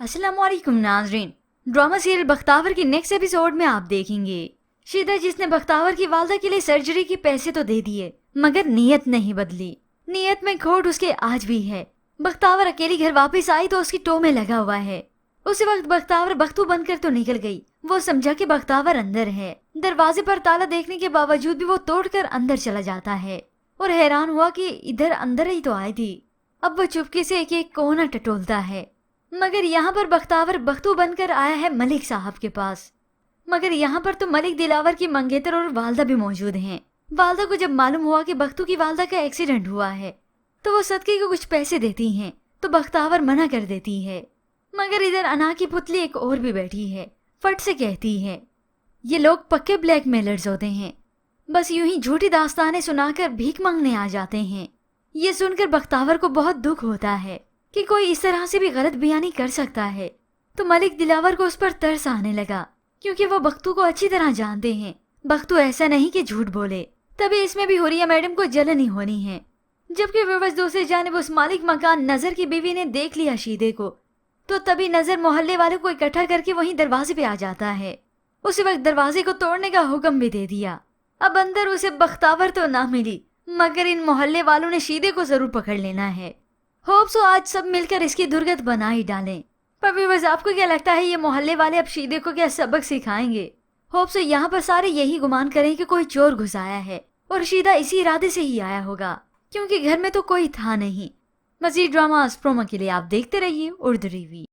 अस्सलाम वालेकुम नाजरीन। ड्रामा सीरियल बख्तावर की नेक्स्ट एपिसोड में आप देखेंगे शीदा जिसने बख्तावर की वालदा के लिए सर्जरी के पैसे तो दे दिए मगर नीयत नहीं बदली। नीयत में खोट उसके आज भी है। बख्तावर अकेली घर वापस आई तो उसकी टो में लगा हुआ है। उसी वक्त बख्तावर बख्तू बनकर तो निकल गई। वो समझा कि बख्तावर अंदर है। दरवाजे पर ताला देखने के बावजूद भी वो तोड़कर अंदर चला जाता है और हैरान हुआ कि इधर अंदर ही तो आई थी। अब वो चुपके से एक एक कोना टटोलता है मगर यहाँ पर बख्तावर बख्तू बनकर आया है मलिक साहब के पास। मगर यहाँ पर तो मलिक दिलावर की मंगेतर और वालदा भी मौजूद हैं। वालदा को जब मालूम हुआ कि बख्तू की वालदा का एक्सीडेंट हुआ है तो वो सदके को कुछ पैसे देती हैं तो बख्तावर मना कर देती है। मगर इधर अना की पुतली एक और भी बैठी है। फट से कहती है ये लोग पक्के ब्लैकमेलर्स होते हैं, बस यूं ही झूठी दास्तानें सुनाकर भीख मांगने आ जाते हैं। ये सुनकर बख्तावर को बहुत दुख होता है कि कोई इस तरह से भी गलत बयानी कर सकता है। तो मलिक दिलावर को उस पर तरस आने लगा क्योंकि वो बख्तू को अच्छी तरह जानते हैं। बख्तू ऐसा नहीं कि झूठ बोले। तभी इसमें भी हुरिया मैडम को जलन ही होनी है। जबकि बस दूसरी जानिब उस मालिक मकान नजर की बीवी ने देख लिया शीदे को तो तभी नजर मोहल्ले वालों को इकट्ठा करके वहीं दरवाजे पे आ जाता है। उसी वक्त दरवाजे को तोड़ने का हुक्म भी दे दिया। अब अंदर उसे बख्तावर तो ना मिली मगर इन मोहल्ले वालों ने शीदे को जरूर पकड़ लेना है। होप सो आज सब मिलकर इसकी दुर्गत बना ही डालें। पर व्यूअर्स आपको क्या लगता है ये मोहल्ले वाले अब शीदे को क्या सबक सिखाएंगे? होप सो यहाँ पर सारे यही गुमान करें कि कोई चोर घुस आया है और शीदा इसी इरादे से ही आया होगा क्योंकि घर में तो कोई था नहीं। मजीद ड्रामा प्रोमो के लिए आप देखते रहिए उर्दू रिव्यू।